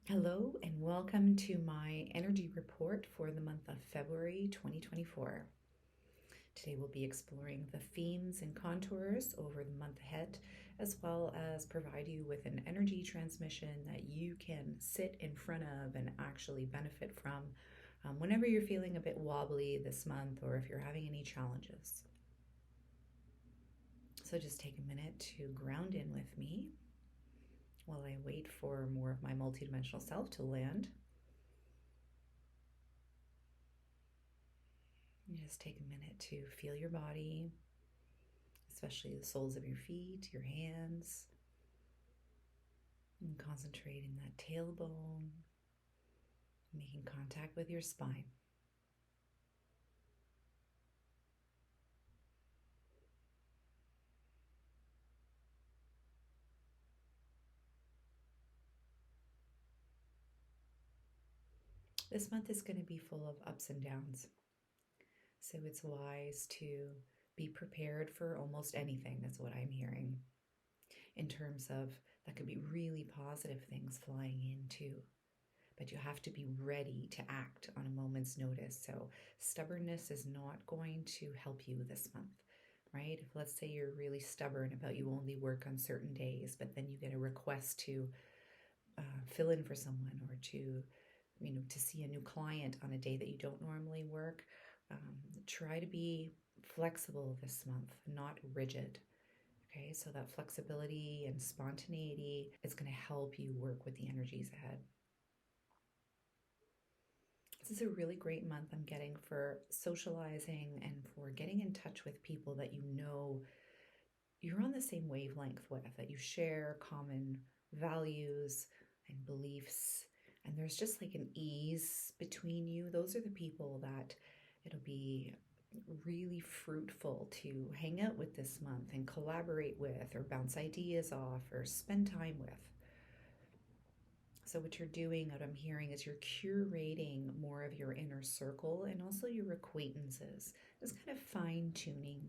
Hello, and welcome to my energy report for the month of February 2024. Today we'll be exploring the themes and contours over the month ahead, as well as provide you with an energy transmission that you can sit in front of and actually benefit from whenever you're feeling a bit wobbly this month or if you're having any challenges. So just take a minute to ground in with me while I wait for more of my multidimensional self to land. You just take a minute to feel your body, especially the soles of your feet, your hands, and concentrate in that tailbone, making contact with your spine. This month is going to be full of ups and downs, so it's wise to be prepared for almost anything, is what I'm hearing. In terms of that could be really positive things flying in too, but you have to be ready to act on a moment's notice. So stubbornness is not going to help you this month, right? If let's say you're really stubborn about you only work on certain days, but then you get a request to fill in for someone or to see a new client on a day that you don't normally work, try to be flexible this month, not rigid. Okay, so that flexibility and spontaneity is going to help you work with the energies ahead. This is a really great month I'm getting for socializing and for getting in touch with people that you know you're on the same wavelength with, that you share common values and beliefs, and there's just like an ease between you. Those are the people that it'll be really fruitful to hang out with this month and collaborate with, or bounce ideas off, or spend time with. So, what you're doing, what I'm hearing, is you're curating more of your inner circle and also your acquaintances, just kind of fine tuning.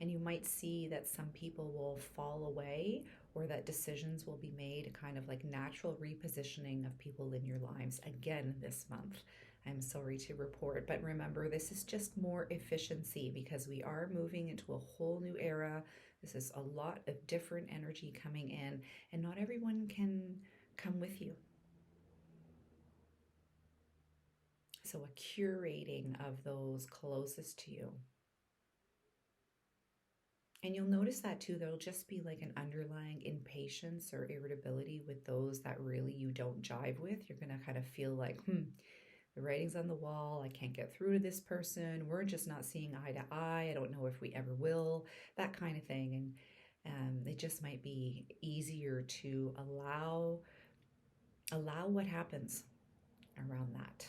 And you might see that some people will fall away, or that decisions will be made, kind of like natural repositioning of people in your lives again this month. I'm sorry to report, but remember, this is just more efficiency because we are moving into a whole new era. This is a lot of different energy coming in, and not everyone can come with you. So, a curating of those closest to you. And you'll notice that too, there'll just be like an underlying impatience or irritability with those that really you don't jive with. You're going to kind of feel like, the writing's on the wall. I can't get through to this person. We're just not seeing eye to eye. I don't know if we ever will, that kind of thing. And it just might be easier to allow what happens around that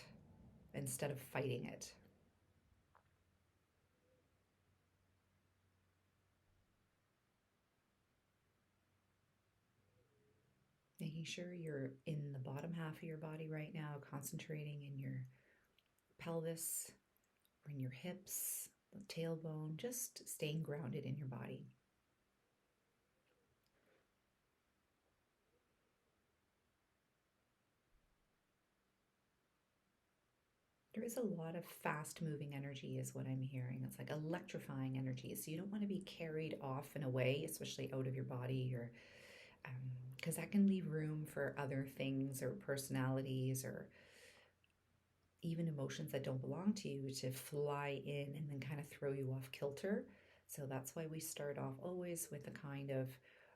instead of fighting it. Making sure you're in the bottom half of your body right now, concentrating in your pelvis or in your hips, the tailbone, just staying grounded in your body. There is a lot of fast moving energy, is what I'm hearing. It's like electrifying energy. So you don't want to be carried off and away, especially out of your body, or because that can leave room for other things or personalities or even emotions that don't belong to you to fly in and then kind of throw you off kilter. So that's why we start off always with a kind of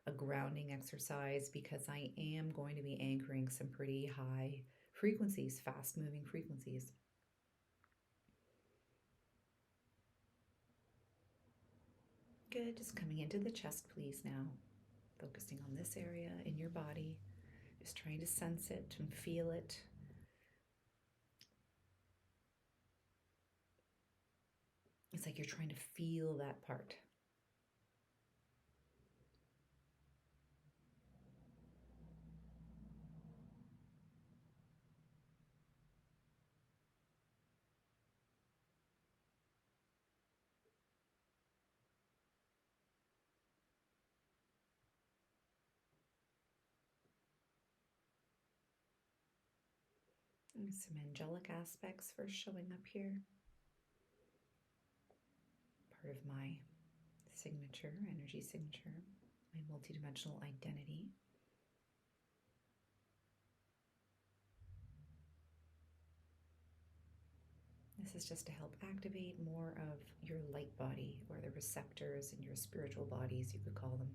a grounding exercise, because I am going to be anchoring some pretty high frequencies, fast moving frequencies. Good. Just coming into the chest, please, now. Focusing on this area in your body. Just trying to sense it and feel it. It's like you're trying to feel that part. Some angelic aspects first showing up here. Part of my signature, energy signature, my multidimensional identity. This is just to help activate more of your light body, or the receptors in your spiritual bodies, you could call them.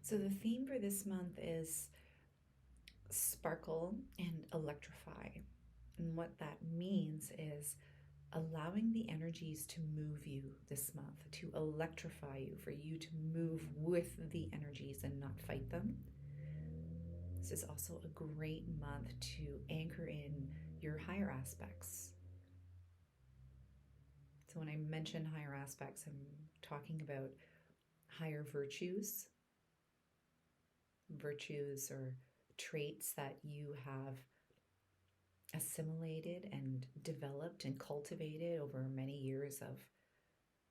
So the theme for this month is sparkle and electrify. And what that means is allowing the energies to move you this month, to electrify you, for you to move with the energies and not fight them. This is also a great month to anchor in your higher aspects. So when I mention higher aspects, I'm talking about higher virtues or traits that you have assimilated and developed and cultivated over many years of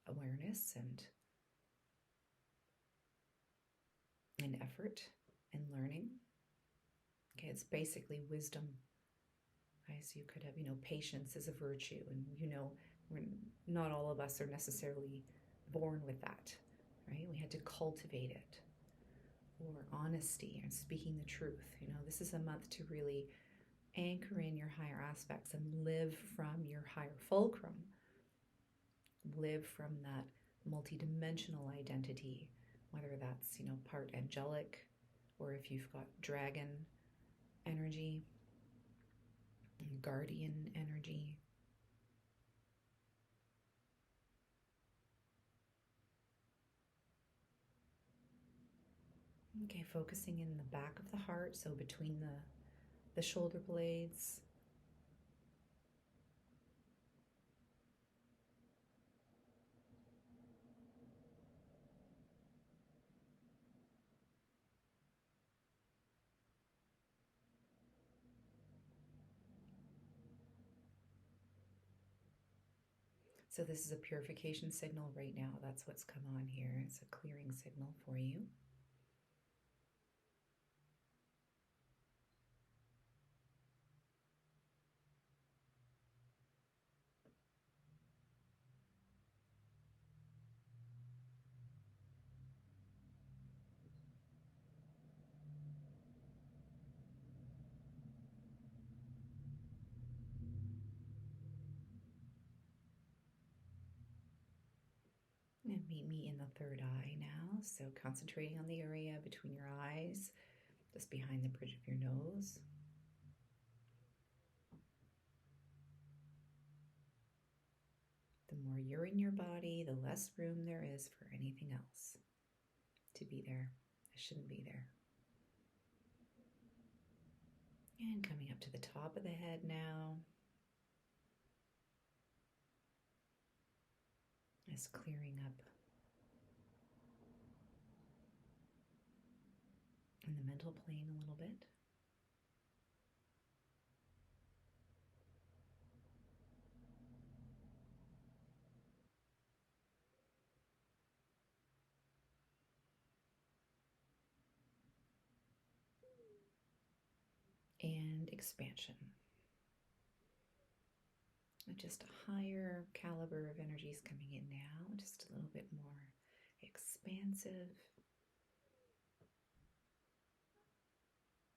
awareness and effort and learning. Okay, it's basically wisdom. Okay, so you could have, patience is a virtue, and not all of us are necessarily born with that, right? We had to cultivate it. Or honesty and speaking the truth. This is a month to really anchor in your higher aspects and live from your higher fulcrum. Live from that multidimensional identity, whether that's, part angelic, or if you've got dragon energy, guardian energy. Okay, focusing in the back of the heart, so between the shoulder blades. So this is a purification signal right now. That's what's come on here. It's a clearing signal for you. And meet me in the third eye now. So concentrating on the area between your eyes, just behind the bridge of your nose. The more you're in your body, the less room there is for anything else to be there. It shouldn't be there. And coming up to the top of the head now. Just clearing up in the mental plane a little bit. And expansion. Just a higher caliber of energies coming in now, just a little bit more expansive,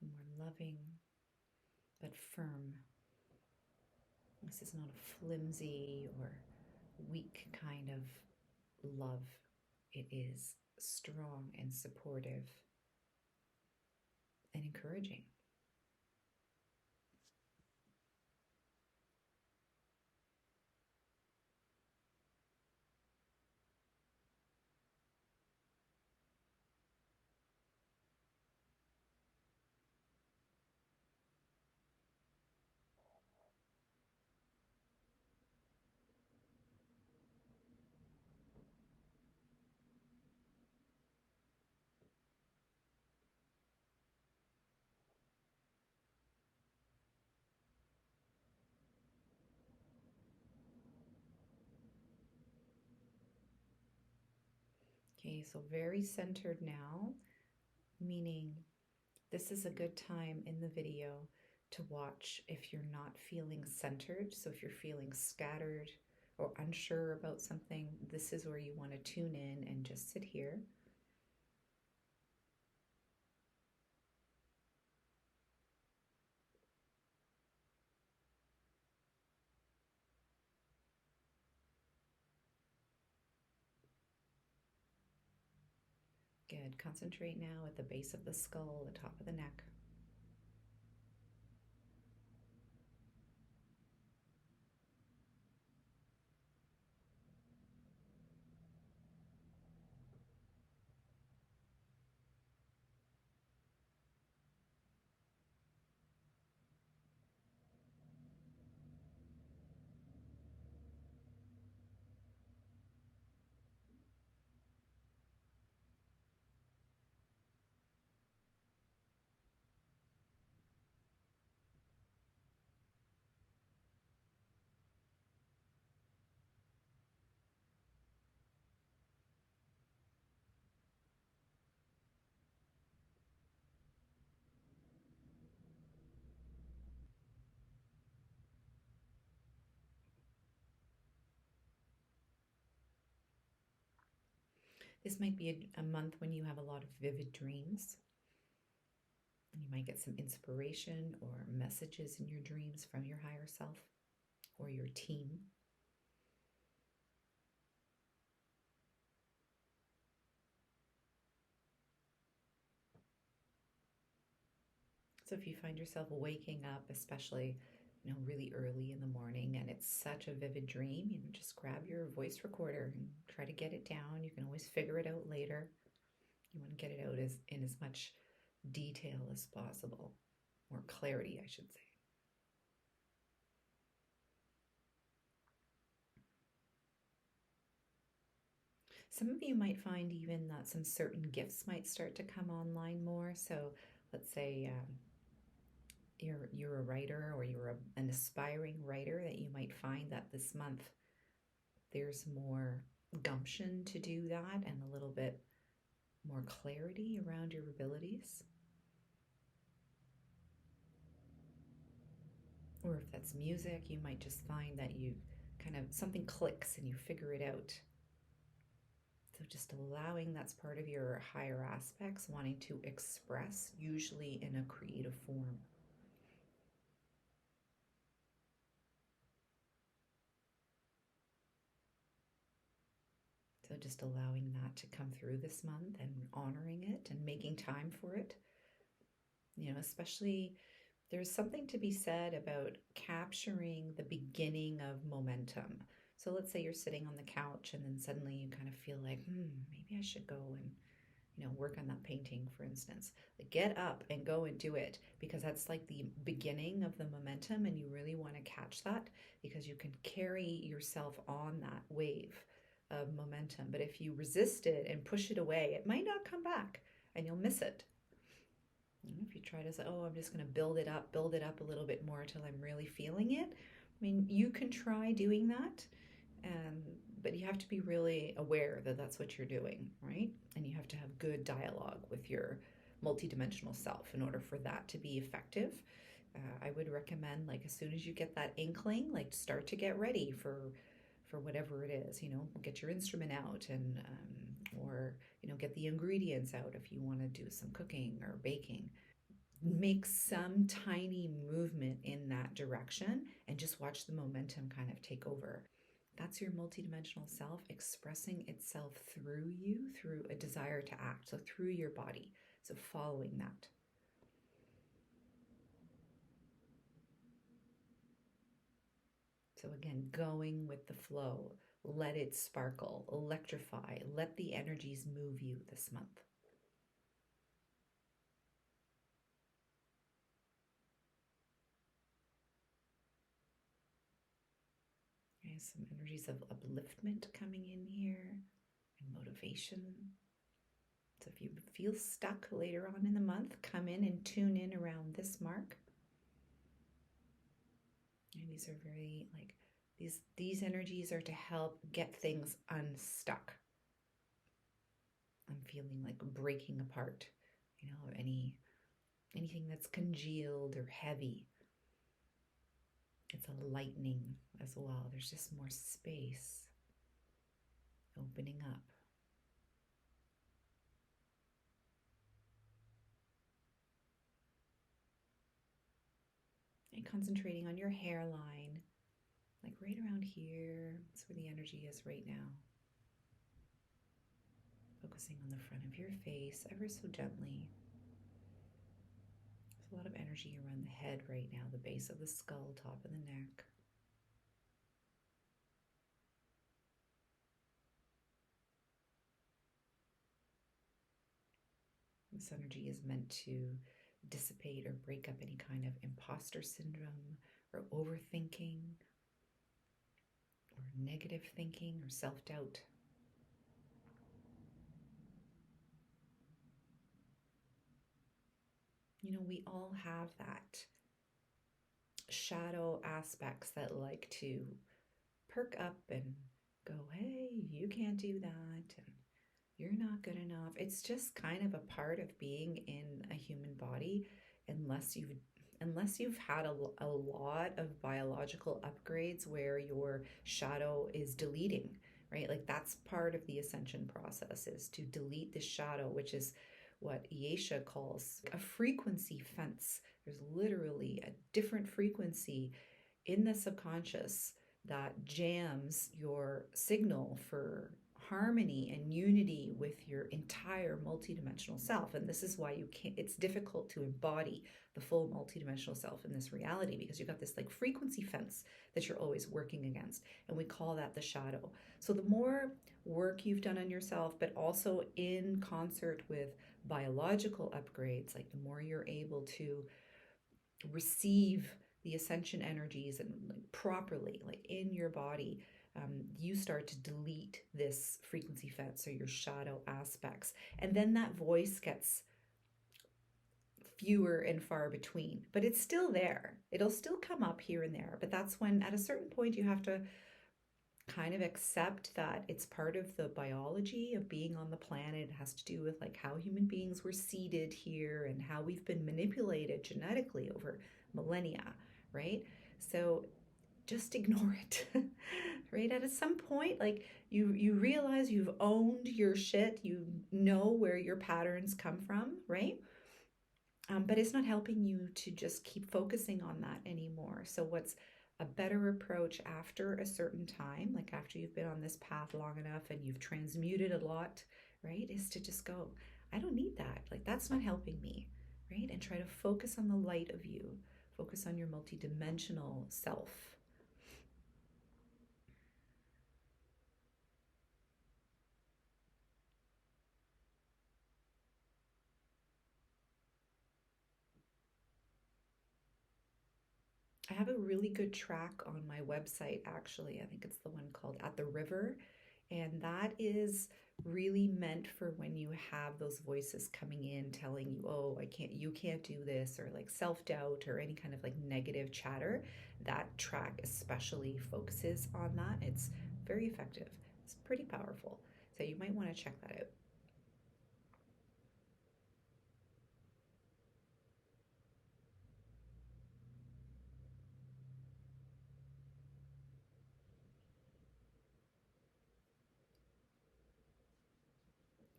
more loving, but firm. This is not a flimsy or weak kind of love. It is strong and supportive and encouraging. Okay, so very centered now, meaning this is a good time in the video to watch if you're not feeling centered. So if you're feeling scattered or unsure about something, this is where you want to tune in and just sit here. Good. Concentrate now at the base of the skull, the top of the neck. This might be a month when you have a lot of vivid dreams. You might get some inspiration or messages in your dreams from your higher self or your team. So if you find yourself waking up, especially really early in the morning, and it's such a vivid dream, just grab your voice recorder and try to get it down. You can always figure it out later. You want to get it out in as much detail as possible, or clarity, I should say. Some of you might find even that some certain gifts might start to come online more. So let's say you're a writer, or an aspiring writer, that you might find that this month there's more gumption to do that and a little bit more clarity around your abilities. Or if that's music, you might just find that you kind of something clicks and you figure it out. So just allowing that's part of your higher aspects, wanting to express, usually in a creative form. So just allowing that to come through this month and honoring it and making time for it. Especially there's something to be said about capturing the beginning of momentum. So let's say you're sitting on the couch and then suddenly you kind of feel like, maybe I should go and work on that painting, for instance. Like, get up and go and do it, because that's like the beginning of the momentum, and you really want to catch that because you can carry yourself on that wave of momentum. But if you resist it and push it away, it might not come back and you'll miss it. If you try to say, oh, I'm just going to build it up a little bit more until I'm really feeling it, I mean, you can try doing that, but you have to be really aware that that's what you're doing, right? And you have to have good dialogue with your multidimensional self in order for that to be effective. I would recommend, like, as soon as you get that inkling, like, start to get ready for whatever it is. Get your instrument out and or get the ingredients out if you want to do some cooking or baking. Make some tiny movement in that direction and just watch the momentum kind of take over. That's your multidimensional self expressing itself through you, through a desire to act, so through your body. So following that. So again, going with the flow. Let it sparkle, electrify, let the energies move you this month. Okay, some energies of upliftment coming in here and motivation. So if you feel stuck later on in the month, come in and tune in around this mark. And these are very these energies are to help get things unstuck. I'm feeling like breaking apart, anything that's congealed or heavy. It's a lightening as well. There's just more space opening up. And concentrating on your hairline, like right around here. That's where the energy is right now. Focusing on the front of your face ever so gently. There's a lot of energy around the head right now, the base of the skull, top of the neck. This energy is meant to dissipate or break up any kind of imposter syndrome or overthinking or negative thinking or self-doubt. We all have that shadow aspects that like to perk up and go, hey, you can't do that, and you're not good enough. It's just kind of a part of being in a human body, unless you've had a lot of biological upgrades where your shadow is deleting, right? Like that's part of the ascension process, is to delete the shadow, which is what Iesha calls a frequency fence. There's literally a different frequency in the subconscious that jams your signal for harmony and unity with your entire multidimensional self. And this is why it's difficult to embody the full multidimensional self in this reality, because you've got this like frequency fence that you're always working against. And we call that the shadow. So the more work you've done on yourself, but also in concert with biological upgrades, like the more you're able to receive the ascension energies and like properly, like in your body, you start to delete this frequency fence or your shadow aspects. And then that voice gets fewer and far between, but it's still there. It'll still come up here and there. But that's when at a certain point you have to kind of accept that it's part of the biology of being on the planet. It has to do with like how human beings were seeded here and how we've been manipulated genetically over millennia, right? So just ignore it. Right? At some point, like you realize you've owned your shit, you know where your patterns come from, right? But it's not helping you to just keep focusing on that anymore. So what's a better approach after a certain time, like after you've been on this path long enough and you've transmuted a lot, right, is to just go, I don't need that. Like that's not helping me, right? And try to focus on the light of you. Focus on your multidimensional self. I have a really good track on my website, actually. I think it's the one called At the River. And that is really meant for when you have those voices coming in telling you, oh, you can't do this, or like self doubt or any kind of like negative chatter. That track especially focuses on that. It's very effective, it's pretty powerful. So you might want to check that out.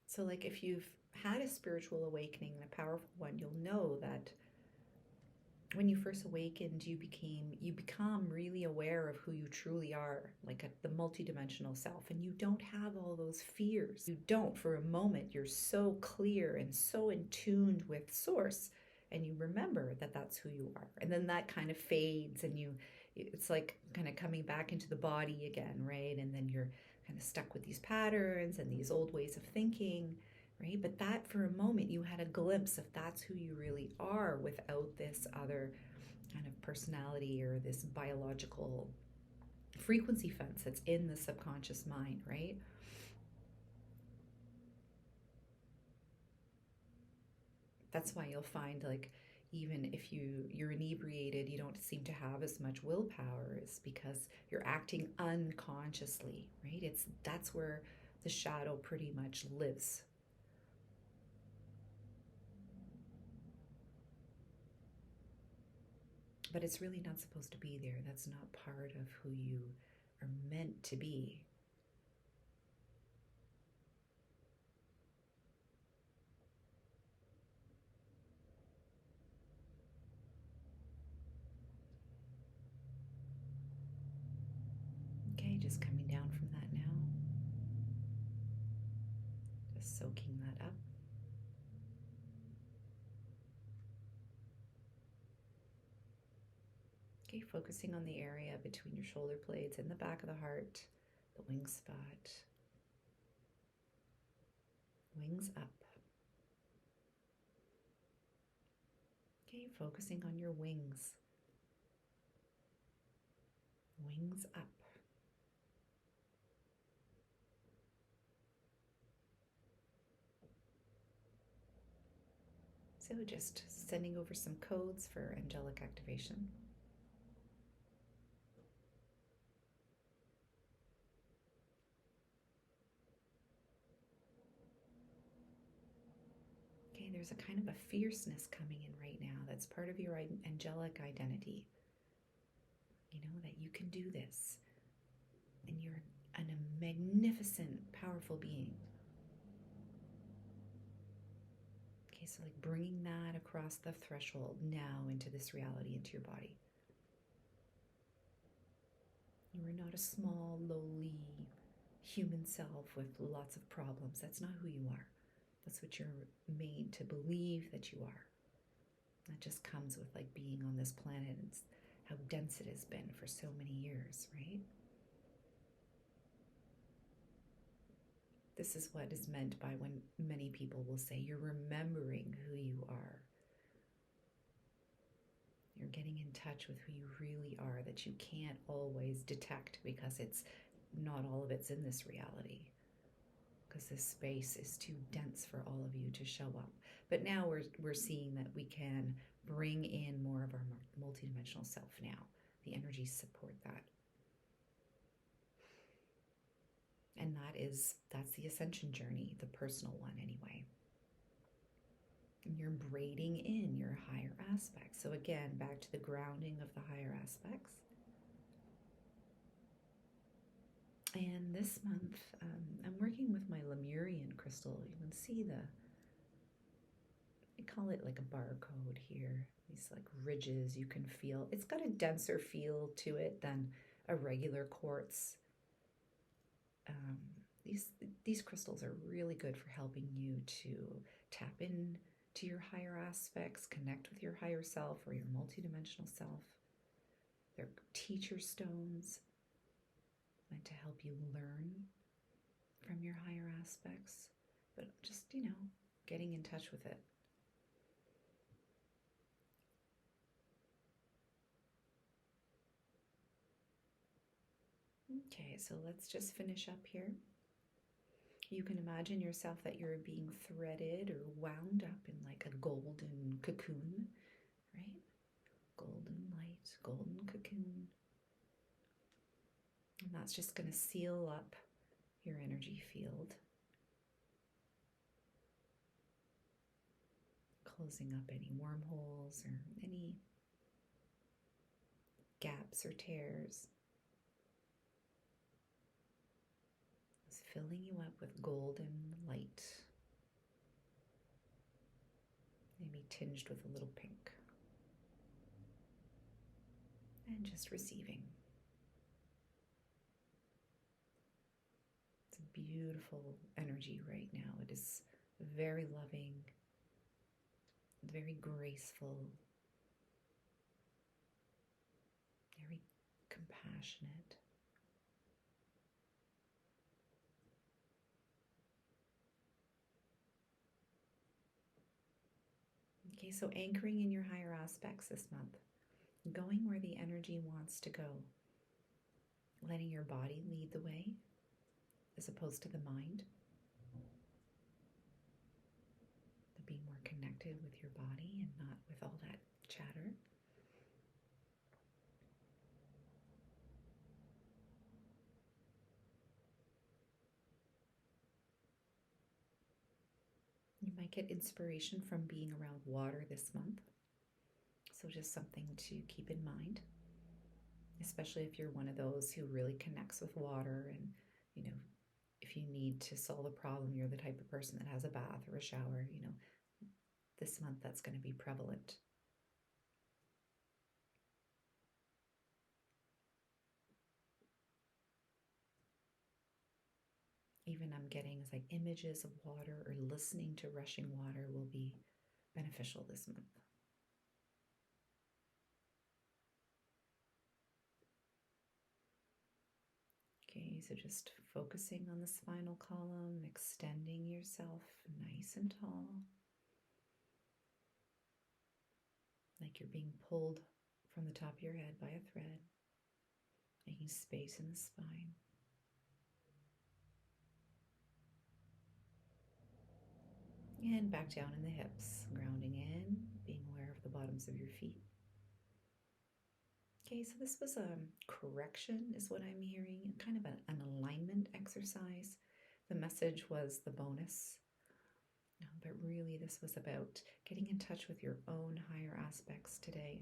So, like, if you've had a spiritual awakening and a powerful one, you'll know that when you first awakened, you become really aware of who you truly are, like the multidimensional self, and you don't have all those fears. You don't. For a moment, you're so clear and so in tuned with source, and you remember that that's who you are. And then that kind of fades, and it's like kind of coming back into the body again, right? And then you're kind of stuck with these patterns and these old ways of thinking, right? But that for a moment you had a glimpse of that's who you really are without this other kind of personality or this biological frequency fence that's in the subconscious mind, right? That's why you'll find, like, even if you're inebriated, you don't seem to have as much willpower, is because you're acting unconsciously, right? That's where the shadow pretty much lives. But it's really not supposed to be there. That's not part of who you are meant to be. Okay, just coming down from that now. Just soaking that up. Okay, focusing on the area between your shoulder blades and the back of the heart, the wing spot. Wings up. Okay, focusing on your wings. Wings up. So just sending over some codes for angelic activation. Okay, there's a kind of a fierceness coming in right now that's part of your angelic identity. You know, that you can do this. And you're a magnificent, powerful being. Okay, so like bringing that across the threshold now into this reality, into your body. You are not a small, lowly human self with lots of problems. That's not who you are. That's what you're made to believe that you are. That just comes with like being on this planet and how dense it has been for so many years, right? This is what is meant by when many people will say you're remembering who you are. You're getting in touch with who you really are, that you can't always detect because it's not all of it's in this reality. Because this space is too dense for all of you to show up. But now we're seeing that we can bring in more of our multidimensional self now. The energies support that. And that's the ascension journey, the personal one anyway. And you're braiding in your higher aspects. So again, back to the grounding of the higher aspects. And this month, I'm working with my Lemurian crystal. You can see I call it like a barcode here. These like ridges you can feel. It's got a denser feel to it than a regular quartz. These crystals are really good for helping you to tap in to your higher aspects, connect with your higher self or your multidimensional self. They're teacher stones meant to help you learn from your higher aspects, but just, getting in touch with it. Okay, so let's just finish up here. You can imagine yourself that you're being threaded or wound up in like a golden cocoon, right? Golden light, golden cocoon. And that's just going to seal up your energy field, closing up any wormholes or any gaps or tears. It's filling you up with golden light, maybe tinged with a little pink. And just receiving. It's a beautiful energy right now. It is very loving, very graceful, very compassionate. Okay, so anchoring in your higher aspects this month, going where the energy wants to go, letting your body lead the way as opposed to the mind. To be more connected with your body and not with all that chatter. You might get inspiration from being around water this month. So just something to keep in mind, especially if you're one of those who really connects with water and, you know, if you need to solve a problem, you're the type of person that has a bath or a shower, this month that's going to be prevalent. Even I'm getting is like images of water or listening to rushing water will be beneficial this month. Okay, so just focusing on the spinal column, extending yourself nice and tall, like you're being pulled from the top of your head by a thread, making space in the spine. And back down in the hips, grounding in, being aware of the bottoms of your feet. Okay, so this was a correction is what I'm hearing, kind of an alignment exercise. The message was the bonus, but really this was about getting in touch with your own higher aspects today.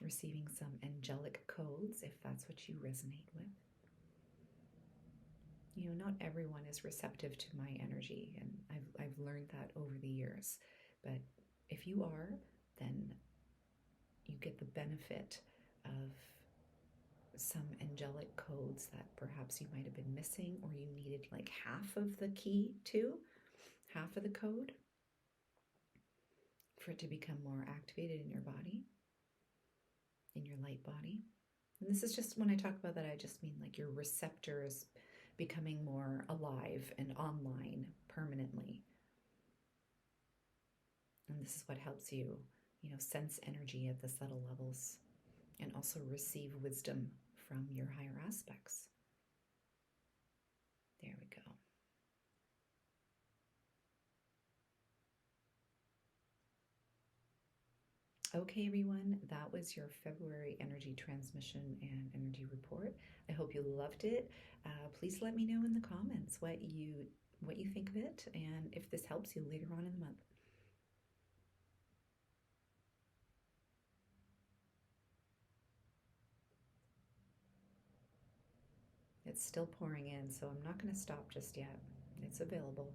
Receiving some angelic codes if that's what you resonate with. Not everyone is receptive to my energy, and I've learned that over the years. But if you are, then you get the benefit of some angelic codes that perhaps you might have been missing, or you needed like half of the key to, half of the code for it to become more activated in your body, in your light body. And this is just, when I talk about that, I just mean like your receptors becoming more alive and online permanently. And this is what helps you, sense energy at the subtle levels and also receive wisdom from your higher aspects. There we go. Okay, everyone, that was your February energy transmission and energy report. I hope you loved it. Please let me know in the comments what you think of it and if this helps you later on in the month. It's still pouring in, so I'm not going to stop just yet. It's available.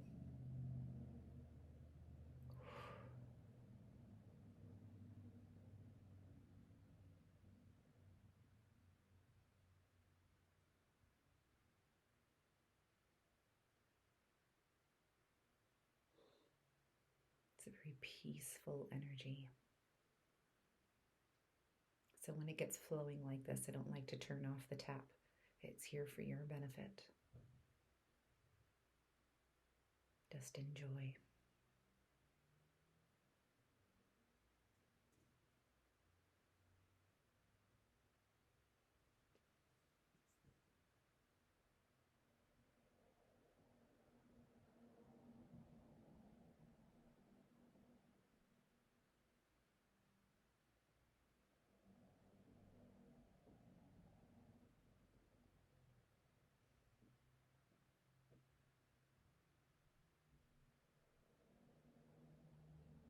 It's a very peaceful energy. So when it gets flowing like this, I don't like to turn off the tap. It's here for your benefit. Just enjoy.